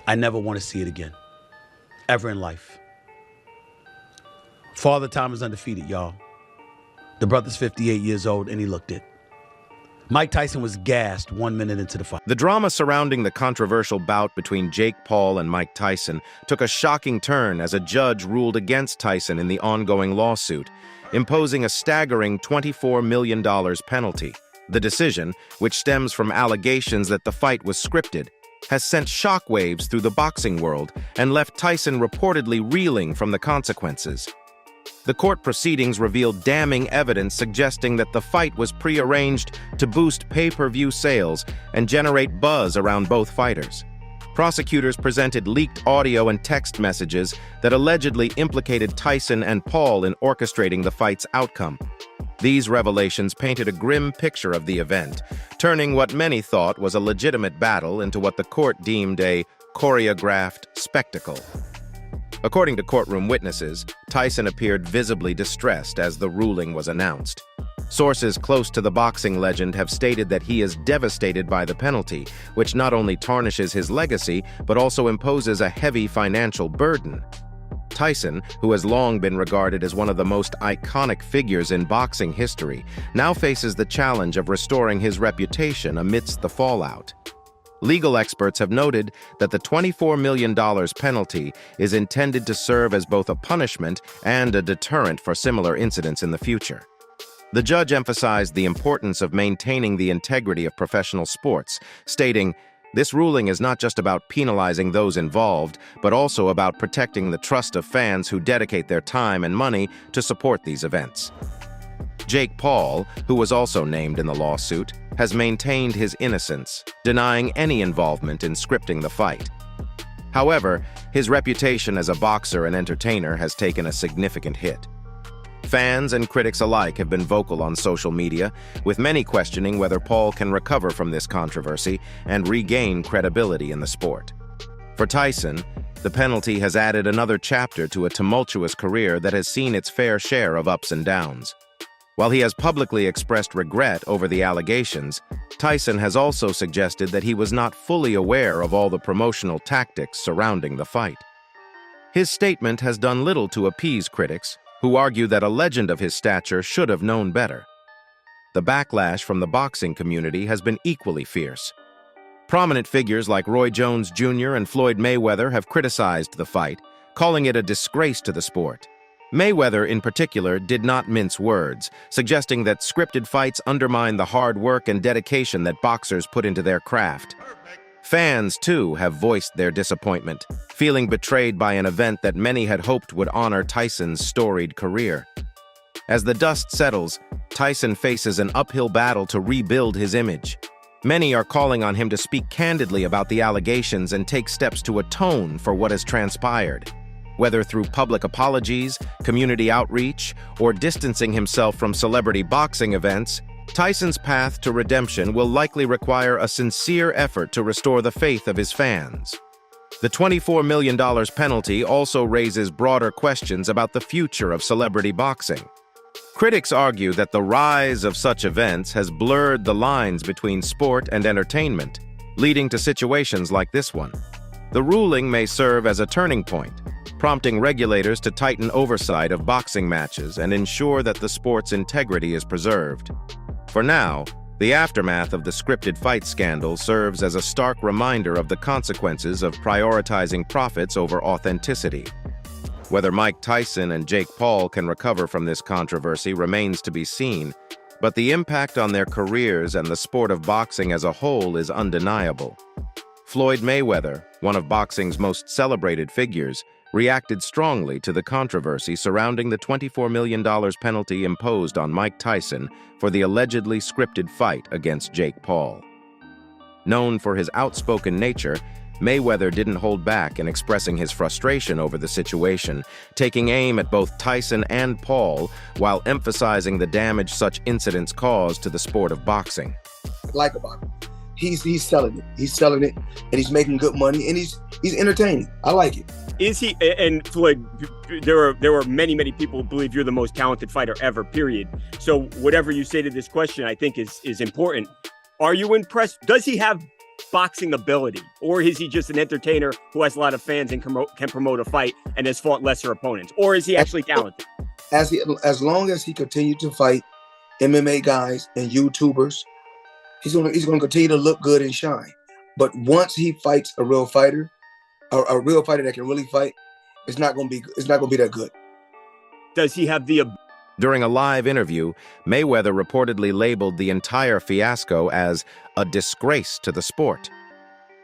I never want to see it again, ever in life. Father Time is undefeated, y'all. The brother's 58 years old, and he looked it. Mike Tyson was gassed 1 minute into the fight. The drama surrounding the controversial bout between Jake Paul and Mike Tyson took a shocking turn as a judge ruled against Tyson in the ongoing lawsuit, imposing a staggering $24 million penalty. The decision, which stems from allegations that the fight was scripted, has sent shockwaves through the boxing world and left Tyson reportedly reeling from the consequences. The court proceedings revealed damning evidence suggesting that the fight was prearranged to boost pay-per-view sales and generate buzz around both fighters. Prosecutors presented leaked audio and text messages that allegedly implicated Tyson and Paul in orchestrating the fight's outcome. These revelations painted a grim picture of the event, turning what many thought was a legitimate battle into what the court deemed a choreographed spectacle. According to courtroom witnesses, Tyson appeared visibly distressed as the ruling was announced. Sources close to the boxing legend have stated that he is devastated by the penalty, which not only tarnishes his legacy, but also imposes a heavy financial burden. Tyson, who has long been regarded as one of the most iconic figures in boxing history, now faces the challenge of restoring his reputation amidst the fallout. Legal experts have noted that the $24 million penalty is intended to serve as both a punishment and a deterrent for similar incidents in the future. The judge emphasized the importance of maintaining the integrity of professional sports, stating, "This ruling is not just about penalizing those involved, but also about protecting the trust of fans who dedicate their time and money to support these events." Jake Paul, who was also named in the lawsuit, has maintained his innocence, denying any involvement in scripting the fight. However, his reputation as a boxer and entertainer has taken a significant hit. Fans and critics alike have been vocal on social media, with many questioning whether Paul can recover from this controversy and regain credibility in the sport. For Tyson, the penalty has added another chapter to a tumultuous career that has seen its fair share of ups and downs. While he has publicly expressed regret over the allegations, Tyson has also suggested that he was not fully aware of all the promotional tactics surrounding the fight. His statement has done little to appease critics, who argue that a legend of his stature should have known better. The backlash from the boxing community has been equally fierce. Prominent figures like Roy Jones Jr. and Floyd Mayweather have criticized the fight, calling it a disgrace to the sport. Mayweather, in particular, did not mince words, suggesting that scripted fights undermine the hard work and dedication that boxers put into their craft. Fans, too, have voiced their disappointment, feeling betrayed by an event that many had hoped would honor Tyson's storied career. As the dust settles, Tyson faces an uphill battle to rebuild his image. Many are calling on him to speak candidly about the allegations and take steps to atone for what has transpired. Whether through public apologies, community outreach, or distancing himself from celebrity boxing events, Tyson's path to redemption will likely require a sincere effort to restore the faith of his fans. The $24 million penalty also raises broader questions about the future of celebrity boxing. Critics argue that the rise of such events has blurred the lines between sport and entertainment, leading to situations like this one. The ruling may serve as a turning point, prompting regulators to tighten oversight of boxing matches and ensure that the sport's integrity is preserved. For now, the aftermath of the scripted fight scandal serves as a stark reminder of the consequences of prioritizing profits over authenticity. Whether Mike Tyson and Jake Paul can recover from this controversy remains to be seen, but the impact on their careers and the sport of boxing as a whole is undeniable. Floyd Mayweather, one of boxing's most celebrated figures, reacted strongly to the controversy surrounding the $24 million penalty imposed on Mike Tyson for the allegedly scripted fight against Jake Paul. Known for his outspoken nature, Mayweather didn't hold back in expressing his frustration over the situation, taking aim at both Tyson and Paul while emphasizing the damage such incidents cause to the sport of boxing. Like about him, he's selling it. He's selling it, and he's making good money, and he's entertaining. I like it. Is he? And Floyd, there were many people who believe you're the most talented fighter ever. Period. So whatever you say to this question, I think is important. Are you impressed? Does he have boxing ability, or is he just an entertainer who has a lot of fans and can promote a fight and has fought lesser opponents, or is he actually talented? As long as he continues to fight MMA guys and YouTubers, he's gonna continue to look good and shine. But once he fights a real fighter, a real fighter that can really fight, it's not gonna be that good. Does he have the During a live interview, Mayweather reportedly labeled the entire fiasco as a disgrace to the sport.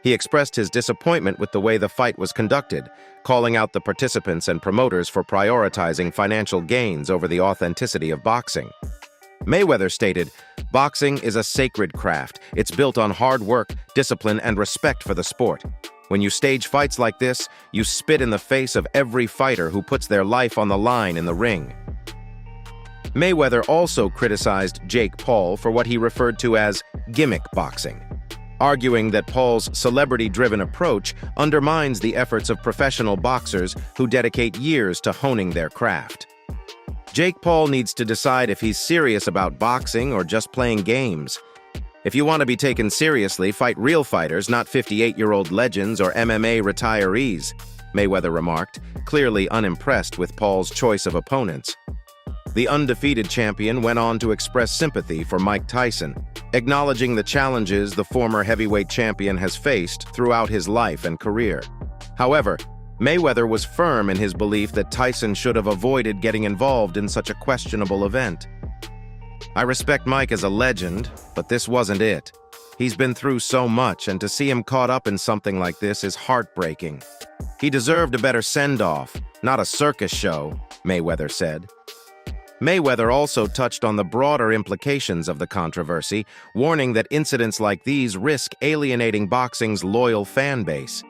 He expressed his disappointment with the way the fight was conducted, calling out the participants and promoters for prioritizing financial gains over the authenticity of boxing. Mayweather stated, "Boxing is a sacred craft. It's built on hard work, discipline, and respect for the sport. When you stage fights like this, you spit in the face of every fighter who puts their life on the line in the ring." Mayweather also criticized Jake Paul for what he referred to as gimmick boxing, arguing that Paul's celebrity-driven approach undermines the efforts of professional boxers who dedicate years to honing their craft. Jake Paul needs to decide if he's serious about boxing or just playing games. If you want to be taken seriously, fight real fighters, not 58-year-old legends or MMA retirees, Mayweather remarked, clearly unimpressed with Paul's choice of opponents. The undefeated champion went on to express sympathy for Mike Tyson, acknowledging the challenges the former heavyweight champion has faced throughout his life and career. However, Mayweather was firm in his belief that Tyson should have avoided getting involved in such a questionable event. "I respect Mike as a legend, but this wasn't it. He's been through so much, and to see him caught up in something like this is heartbreaking. He deserved a better send-off, not a circus show," Mayweather said. Mayweather also touched on the broader implications of the controversy, warning that incidents like these risk alienating boxing's loyal fan base.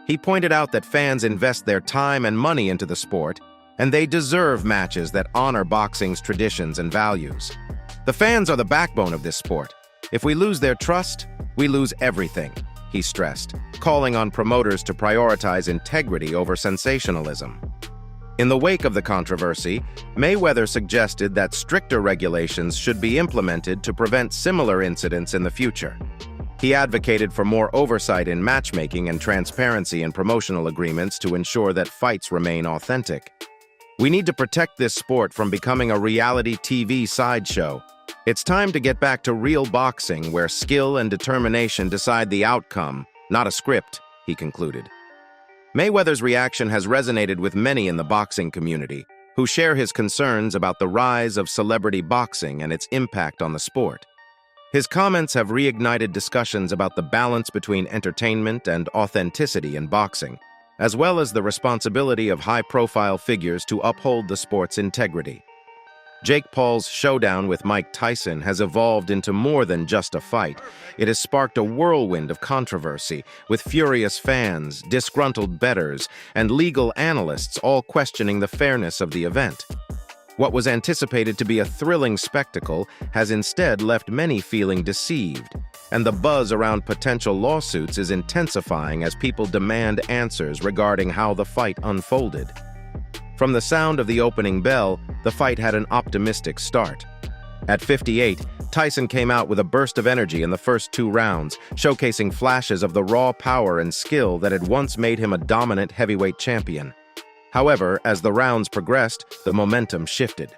He pointed out that fans invest their time and money into the sport, and they deserve matches that honor boxing's traditions and values. "The fans are the backbone of this sport. If we lose their trust, we lose everything," he stressed, calling on promoters to prioritize integrity over sensationalism. In the wake of the controversy, Mayweather suggested that stricter regulations should be implemented to prevent similar incidents in the future. He advocated for more oversight in matchmaking and transparency in promotional agreements to ensure that fights remain authentic. "We need to protect this sport from becoming a reality TV sideshow. It's time to get back to real boxing where skill and determination decide the outcome, not a script," he concluded. Mayweather's reaction has resonated with many in the boxing community, who share his concerns about the rise of celebrity boxing and its impact on the sport. His comments have reignited discussions about the balance between entertainment and authenticity in boxing, as well as the responsibility of high-profile figures to uphold the sport's integrity. Jake Paul's showdown with Mike Tyson has evolved into more than just a fight. It has sparked a whirlwind of controversy, with furious fans, disgruntled bettors, and legal analysts all questioning the fairness of the event. What was anticipated to be a thrilling spectacle has instead left many feeling deceived, and the buzz around potential lawsuits is intensifying as people demand answers regarding how the fight unfolded. From the sound of the opening bell, the fight had an optimistic start. At 58, Tyson came out with a burst of energy in the first 2 rounds, showcasing flashes of the raw power and skill that had once made him a dominant heavyweight champion. However, as the rounds progressed, the momentum shifted.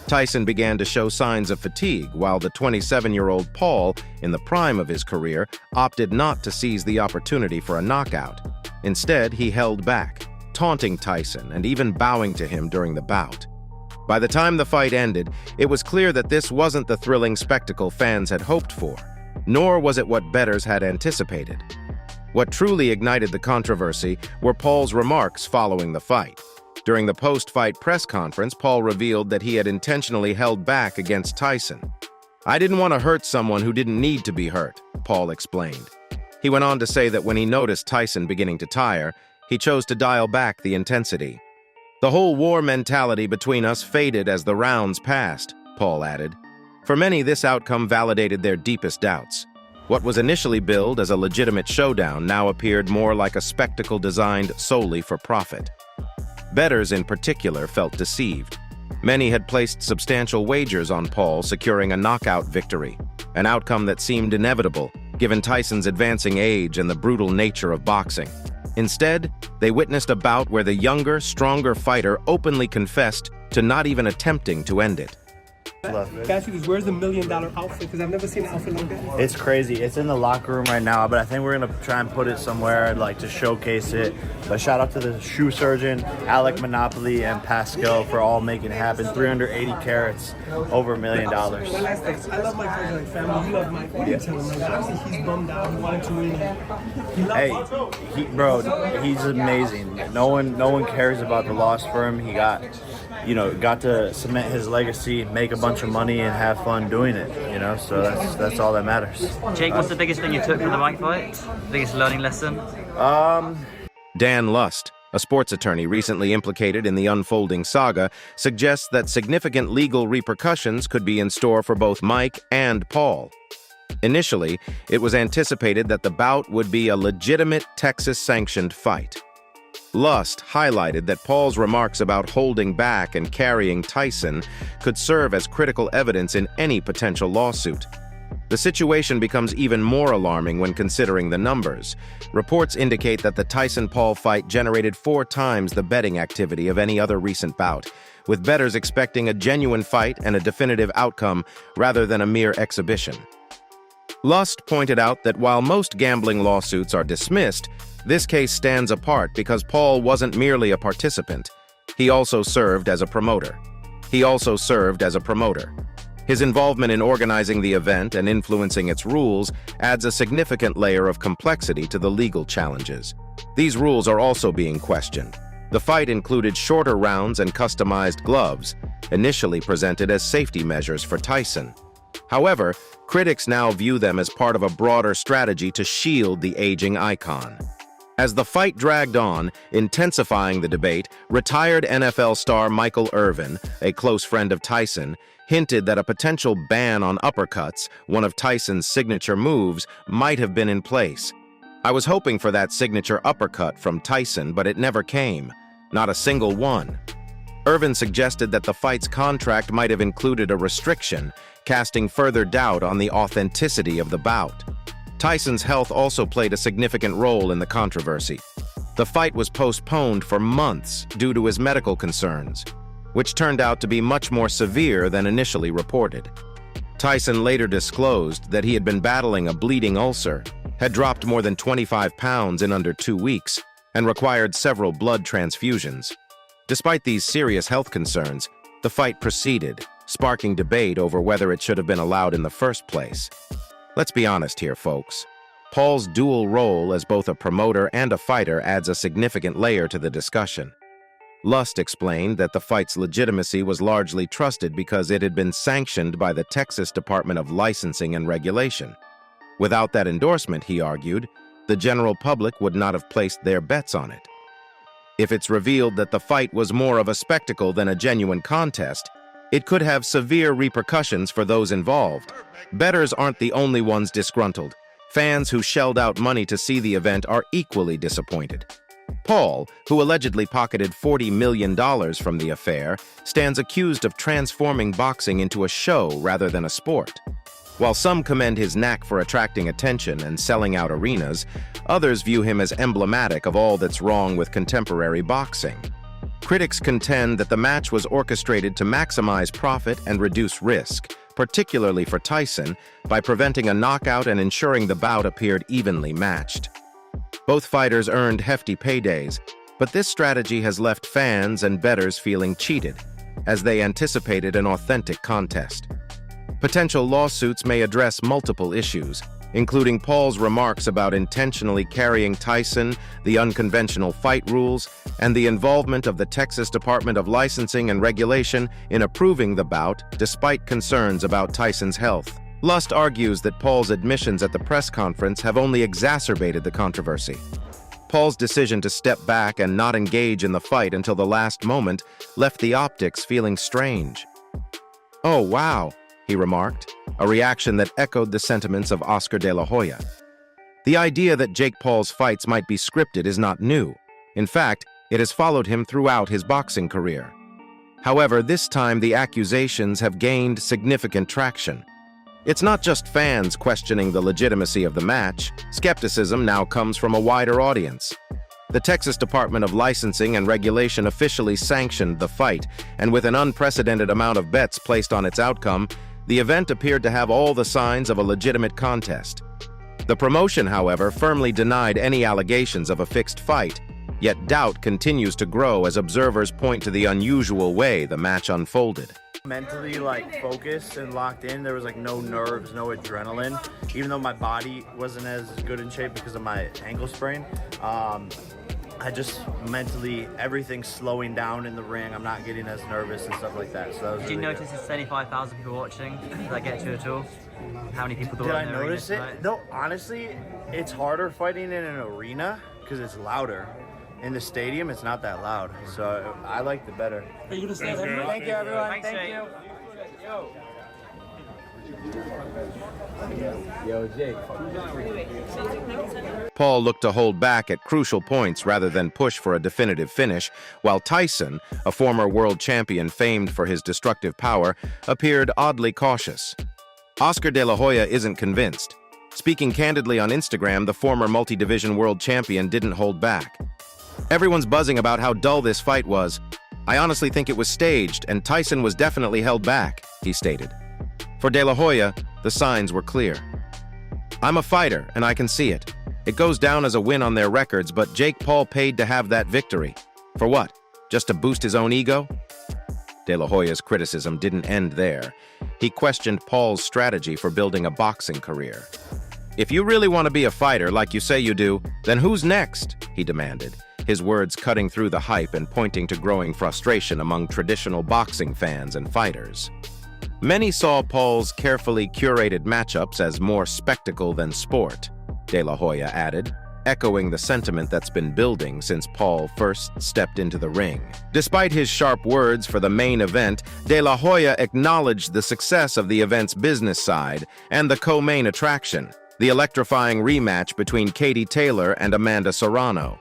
Tyson began to show signs of fatigue, while the 27-year-old Paul, in the prime of his career, opted not to seize the opportunity for a knockout. Instead, he held back, taunting Tyson and even bowing to him during the bout. By the time the fight ended, it was clear that this wasn't the thrilling spectacle fans had hoped for, nor was it what bettors had anticipated. What truly ignited the controversy were Paul's remarks following the fight. During the post-fight press conference, Paul revealed that he had intentionally held back against Tyson. "I didn't want to hurt someone who didn't need to be hurt," Paul explained. He went on to say that when he noticed Tyson beginning to tire, he chose to dial back the intensity. "The whole war mentality between us faded as the rounds passed," Paul added. For many, this outcome validated their deepest doubts. What was initially billed as a legitimate showdown now appeared more like a spectacle designed solely for profit. Bettors in particular felt deceived. Many had placed substantial wagers on Paul securing a knockout victory, an outcome that seemed inevitable, given Tyson's advancing age and the brutal nature of boxing. Instead, they witnessed a bout where the younger, stronger fighter openly confessed to not even attempting to end it. Ask you this, where's the $1 million outfit? Because I've never seen an outfit like that. It's crazy. It's in the locker room right now, but I think we're gonna try and put it somewhere like to showcase it. But shout out to the shoe surgeon, Alec Monopoly, and Pascal for all making it happen. 380 carats, over $1 million. My last thing, I love Mike Tyson like family. You love Mike. What do you tell him? Like, obviously, he's bummed out. He wanted to win. He loves He's amazing. No one cares about the loss for him. He got to cement his legacy, make a bunch of money, and have fun doing it. So that's all that matters. Jake, what's the biggest thing you took from the Mike fight? Biggest learning lesson? Dan Lust, a sports attorney recently implicated in the unfolding saga, suggests that significant legal repercussions could be in store for both Mike and Paul. Initially, it was anticipated that the bout would be a legitimate Texas-sanctioned fight. Lust highlighted that Paul's remarks about holding back and carrying Tyson could serve as critical evidence in any potential lawsuit. The situation becomes even more alarming when considering the numbers. Reports indicate that the Tyson-Paul fight generated 4 times the betting activity of any other recent bout, with bettors expecting a genuine fight and a definitive outcome rather than a mere exhibition. Lust pointed out that while most gambling lawsuits are dismissed, this case stands apart because Paul wasn't merely a participant. He also served as a promoter. His involvement in organizing the event and influencing its rules adds a significant layer of complexity to the legal challenges. These rules are also being questioned. The fight included shorter rounds and customized gloves, initially presented as safety measures for Tyson. However, critics now view them as part of a broader strategy to shield the aging icon. As the fight dragged on, intensifying the debate, retired NFL star Michael Irvin, a close friend of Tyson, hinted that a potential ban on uppercuts, one of Tyson's signature moves, might have been in place. I was hoping for that signature uppercut from Tyson, but it never came. Not a single one. Irvin suggested that the fight's contract might have included a restriction, casting further doubt on the authenticity of the bout. Tyson's health also played a significant role in the controversy. The fight was postponed for months due to his medical concerns, which turned out to be much more severe than initially reported. Tyson later disclosed that he had been battling a bleeding ulcer, had dropped more than 25 pounds in under 2 weeks, and required several blood transfusions. Despite these serious health concerns, the fight proceeded, sparking debate over whether it should have been allowed in the first place. Let's be honest here, folks. Paul's dual role as both a promoter and a fighter adds a significant layer to the discussion. Lust explained that the fight's legitimacy was largely trusted because it had been sanctioned by the Texas Department of Licensing and Regulation. Without that endorsement, he argued, the general public would not have placed their bets on it. If it's revealed that the fight was more of a spectacle than a genuine contest, it could have severe repercussions for those involved. Bettors aren't the only ones disgruntled. Fans who shelled out money to see the event are equally disappointed. Paul, who allegedly pocketed $40 million from the affair, stands accused of transforming boxing into a show rather than a sport. While some commend his knack for attracting attention and selling out arenas, others view him as emblematic of all that's wrong with contemporary boxing. Critics contend that the match was orchestrated to maximize profit and reduce risk, particularly for Tyson, by preventing a knockout and ensuring the bout appeared evenly matched. Both fighters earned hefty paydays, but this strategy has left fans and bettors feeling cheated, as they anticipated an authentic contest. Potential lawsuits may address multiple issues, including Paul's remarks about intentionally carrying Tyson, the unconventional fight rules, and the involvement of the Texas Department of Licensing and Regulation in approving the bout despite concerns about Tyson's health. Lust argues that Paul's admissions at the press conference have only exacerbated the controversy. Paul's decision to step back and not engage in the fight until the last moment left the optics feeling strange. "Oh, wow," he remarked, a reaction that echoed the sentiments of Oscar de la Hoya. The idea that Jake Paul's fights might be scripted is not new. In fact, it has followed him throughout his boxing career. However, this time the accusations have gained significant traction. It's not just fans questioning the legitimacy of the match. Skepticism now comes from a wider audience. The Texas Department of Licensing and Regulation officially sanctioned the fight, and with an unprecedented amount of bets placed on its outcome, the event appeared to have all the signs of a legitimate contest. The promotion, however, firmly denied any allegations of a fixed fight, yet doubt continues to grow as observers point to the unusual way the match unfolded. Mentally focused and locked in. There was no nerves, no adrenaline. Even though my body wasn't as good in shape because of my ankle sprain, I just mentally, everything's slowing down in the ring. I'm not getting as nervous and stuff like that. So that was Did you notice there's 75,000 people watching? Did that get you at all? How many people Did I notice it? No, honestly, it's harder fighting in an arena because it's louder. In the stadium, it's not that loud, so I liked it better. Thank you, everyone. Thanks, Thank you. Paul looked to hold back at crucial points rather than push for a definitive finish, while Tyson, a former world champion famed for his destructive power, appeared oddly cautious. Oscar De La Hoya isn't convinced. Speaking candidly on Instagram, the former multi-division world champion didn't hold back. Everyone's buzzing about how dull this fight was. I honestly think it was staged, and Tyson was definitely held back, he stated. For De La Hoya, the signs were clear. I'm a fighter, and I can see it. It goes down as a win on their records, but Jake Paul paid to have that victory. For what? Just to boost his own ego? De La Hoya's criticism didn't end there. He questioned Paul's strategy for building a boxing career. If you really want to be a fighter like you say you do, then who's next? He demanded, his words cutting through the hype and pointing to growing frustration among traditional boxing fans and fighters. Many saw Paul's carefully curated matchups as more spectacle than sport, De La Hoya added, echoing the sentiment that's been building since Paul first stepped into the ring. Despite his sharp words for the main event, De La Hoya acknowledged the success of the event's business side and the co-main attraction, the electrifying rematch between Katie Taylor and Amanda Serrano.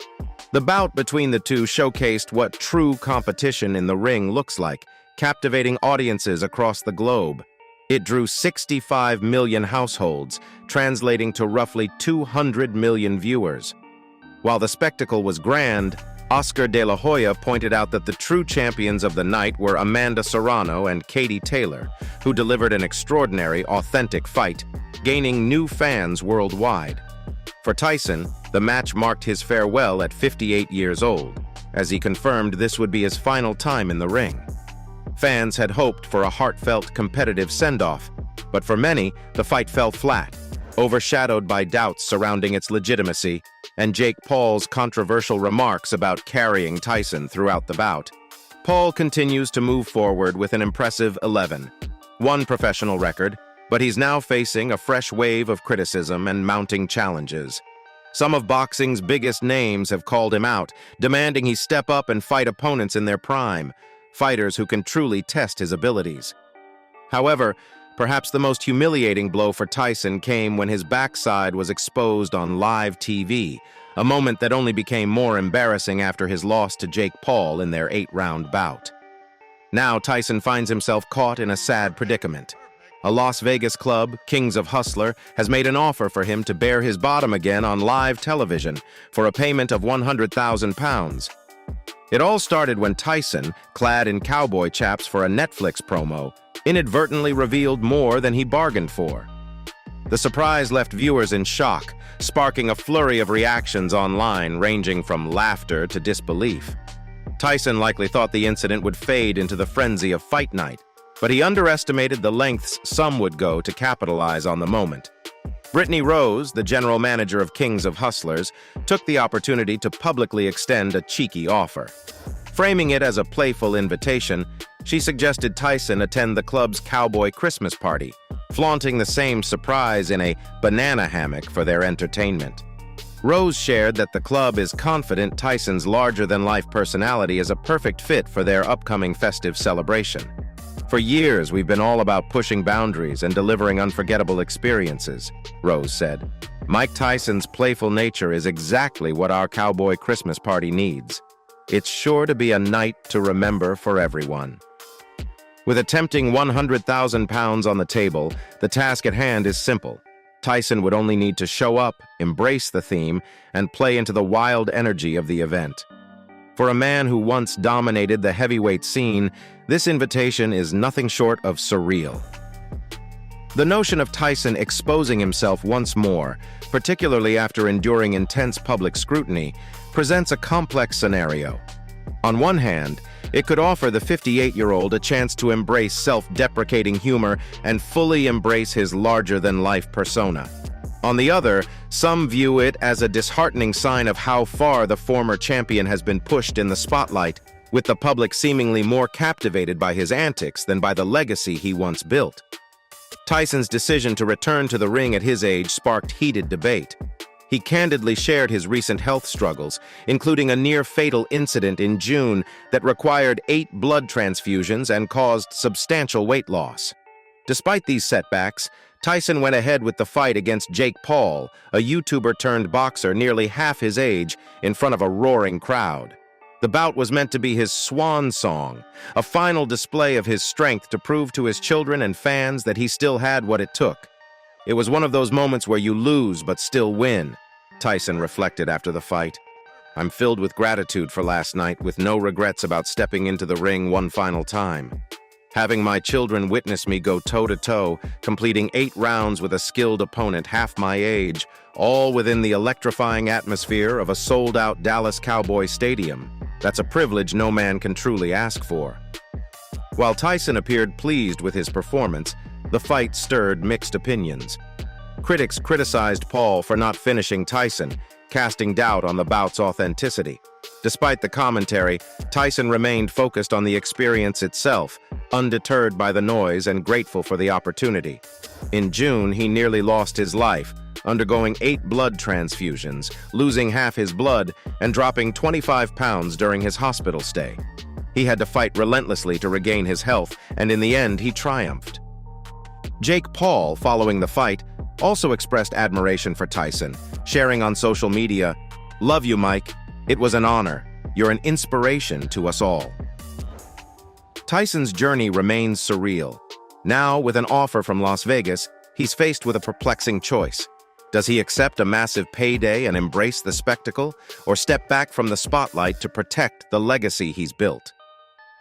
The bout between the two showcased what true competition in the ring looks like, captivating audiences across the globe. It drew 65 million households, translating to roughly 200 million viewers. While the spectacle was grand, Oscar De La Hoya pointed out that the true champions of the night were Amanda Serrano and Katie Taylor, who delivered an extraordinary, authentic fight, gaining new fans worldwide. For Tyson, the match marked his farewell at 58 years old, as he confirmed this would be his final time in the ring. Fans had hoped for a heartfelt, competitive send-off, but for many, the fight fell flat, overshadowed by doubts surrounding its legitimacy and Jake Paul's controversial remarks about carrying Tyson throughout the bout. Paul continues to move forward with an impressive 11-1 professional record, but he's now facing a fresh wave of criticism and mounting challenges. Some of boxing's biggest names have called him out, demanding he step up and fight opponents in their prime, fighters who can truly test his abilities. However, perhaps the most humiliating blow for Tyson came when his backside was exposed on live TV, a moment that only became more embarrassing after his loss to Jake Paul in their 8-round bout. Now Tyson finds himself caught in a sad predicament. A Las Vegas club, Kings of Hustler, has made an offer for him to bare his bottom again on live television for a payment of £100,000. It all started when Tyson, clad in cowboy chaps for a Netflix promo, inadvertently revealed more than he bargained for. The surprise left viewers in shock, sparking a flurry of reactions online ranging from laughter to disbelief. Tyson likely thought the incident would fade into the frenzy of fight night, but he underestimated the lengths some would go to capitalize on the moment. Brittany Rose, the general manager of Kings of Hustlers, took the opportunity to publicly extend a cheeky offer. Framing it as a playful invitation, she suggested Tyson attend the club's cowboy Christmas party, flaunting the same surprise in a banana hammock for their entertainment. Rose shared that the club is confident Tyson's larger-than-life personality is a perfect fit for their upcoming festive celebration. For years, we've been all about pushing boundaries and delivering unforgettable experiences, Rose said. Mike Tyson's playful nature is exactly what our cowboy Christmas party needs. It's sure to be a night to remember for everyone. With a tempting 100,000 pounds on the table, the task at hand is simple. Tyson would only need to show up, embrace the theme, and play into the wild energy of the event. For a man who once dominated the heavyweight scene, this invitation is nothing short of surreal. The notion of Tyson exposing himself once more, particularly after enduring intense public scrutiny, presents a complex scenario. On one hand, it could offer the 58-year-old a chance to embrace self-deprecating humor and fully embrace his larger-than-life persona. On the other, some view it as a disheartening sign of how far the former champion has been pushed in the spotlight, with the public seemingly more captivated by his antics than by the legacy he once built. Tyson's decision to return to the ring at his age sparked heated debate. He candidly shared his recent health struggles, including a near-fatal incident in June that required 8 blood transfusions and caused substantial weight loss. Despite these setbacks, Tyson went ahead with the fight against Jake Paul, a YouTuber-turned-boxer nearly half his age, in front of a roaring crowd. The bout was meant to be his swan song, a final display of his strength to prove to his children and fans that he still had what it took. It was one of those moments where you lose but still win, Tyson reflected after the fight. I'm filled with gratitude for last night, with no regrets about stepping into the ring one final time. Having my children witness me go toe-to-toe, completing 8 rounds with a skilled opponent half my age, all within the electrifying atmosphere of a sold-out Dallas Cowboy Stadium. That's a privilege no man can truly ask for. While Tyson appeared pleased with his performance, the fight stirred mixed opinions. Critics criticized Paul for not finishing Tyson, casting doubt on the bout's authenticity. Despite the commentary, Tyson remained focused on the experience itself, undeterred by the noise and grateful for the opportunity. In June, he nearly lost his life, undergoing 8 blood transfusions, losing half his blood, and dropping 25 pounds during his hospital stay. He had to fight relentlessly to regain his health, and in the end, he triumphed. Jake Paul, following the fight, also expressed admiration for Tyson, sharing on social media, "Love you, Mike. It was an honor. You're an inspiration to us all." Tyson's journey remains surreal. Now, with an offer from Las Vegas, he's faced with a perplexing choice. Does he accept a massive payday and embrace the spectacle, or step back from the spotlight to protect the legacy he's built?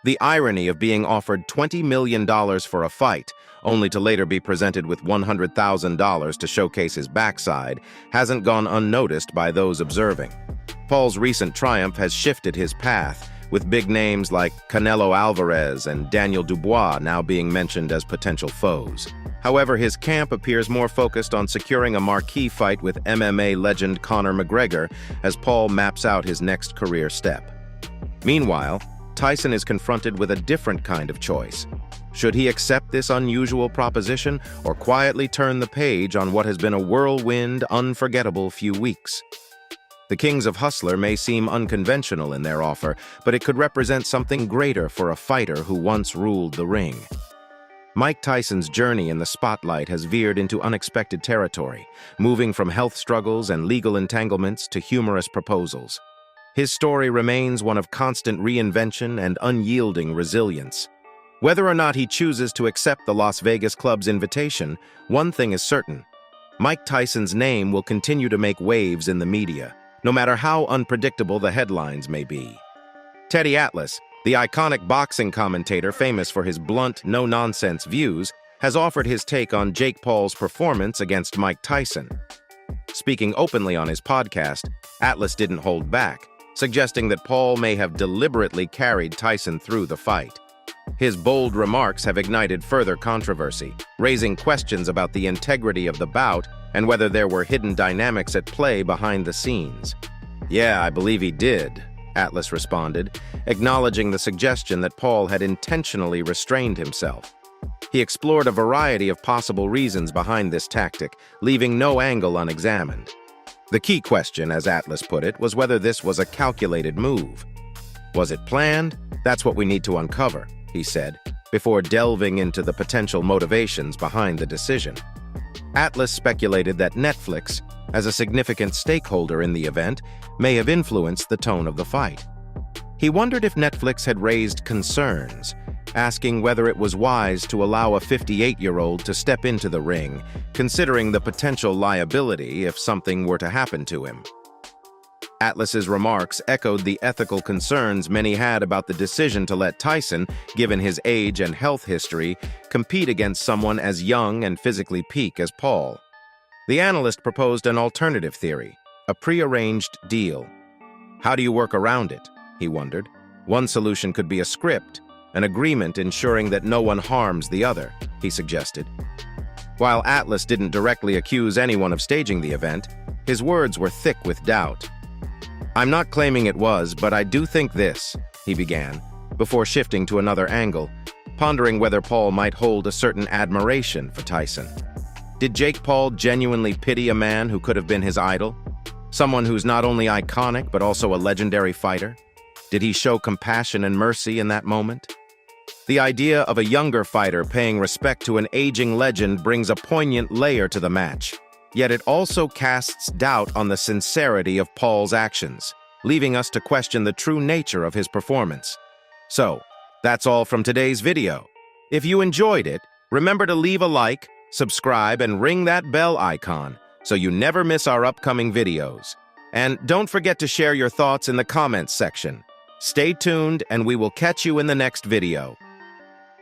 The irony of being offered $20 million for a fight, only to later be presented with $100,000 to showcase his backside, hasn't gone unnoticed by those observing. Paul's recent triumph has shifted his path, with big names like Canelo Alvarez and Daniel Dubois now being mentioned as potential foes. However, his camp appears more focused on securing a marquee fight with MMA legend Conor McGregor as Paul maps out his next career step. Meanwhile, Tyson is confronted with a different kind of choice. Should he accept this unusual proposition or quietly turn the page on what has been a whirlwind, unforgettable few weeks? The Kings of Hustler may seem unconventional in their offer, but it could represent something greater for a fighter who once ruled the ring. Mike Tyson's journey in the spotlight has veered into unexpected territory, moving from health struggles and legal entanglements to humorous proposals. His story remains one of constant reinvention and unyielding resilience. Whether or not he chooses to accept the Las Vegas club's invitation, one thing is certain: Mike Tyson's name will continue to make waves in the media, no matter how unpredictable the headlines may be. Teddy Atlas, the iconic boxing commentator famous for his blunt, no-nonsense views, has offered his take on Jake Paul's performance against Mike Tyson. Speaking openly on his podcast, Atlas didn't hold back, suggesting that Paul may have deliberately carried Tyson through the fight. His bold remarks have ignited further controversy, raising questions about the integrity of the bout and whether there were hidden dynamics at play behind the scenes. "Yeah, I believe he did," Atlas responded, acknowledging the suggestion that Paul had intentionally restrained himself. He explored a variety of possible reasons behind this tactic, leaving no angle unexamined. The key question, as Atlas put it, was whether this was a calculated move. Was it planned? That's what we need to uncover, he said, before delving into the potential motivations behind the decision. Atlas speculated that Netflix, as a significant stakeholder in the event, may have influenced the tone of the fight. He wondered if Netflix had raised concerns, asking whether it was wise to allow a 58-year-old to step into the ring, considering the potential liability if something were to happen to him. Atlas's remarks echoed the ethical concerns many had about the decision to let Tyson, given his age and health history, compete against someone as young and physically peak as Paul. The analyst proposed an alternative theory, a prearranged deal. How do you work around it? He wondered. One solution could be a script, an agreement ensuring that no one harms the other, he suggested. While Atlas didn't directly accuse anyone of staging the event, his words were thick with doubt. "I'm not claiming it was, but I do think this," he began, before shifting to another angle, pondering whether Paul might hold a certain admiration for Tyson. Did Jake Paul genuinely pity a man who could have been his idol? Someone who's not only iconic but also a legendary fighter? Did he show compassion and mercy in that moment? The idea of a younger fighter paying respect to an aging legend brings a poignant layer to the match. Yet it also casts doubt on the sincerity of Paul's actions, leaving us to question the true nature of his performance. So, that's all from today's video. If you enjoyed it, remember to leave a like, subscribe, and ring that bell icon so you never miss our upcoming videos. And don't forget to share your thoughts in the comments section. Stay tuned, and we will catch you in the next video.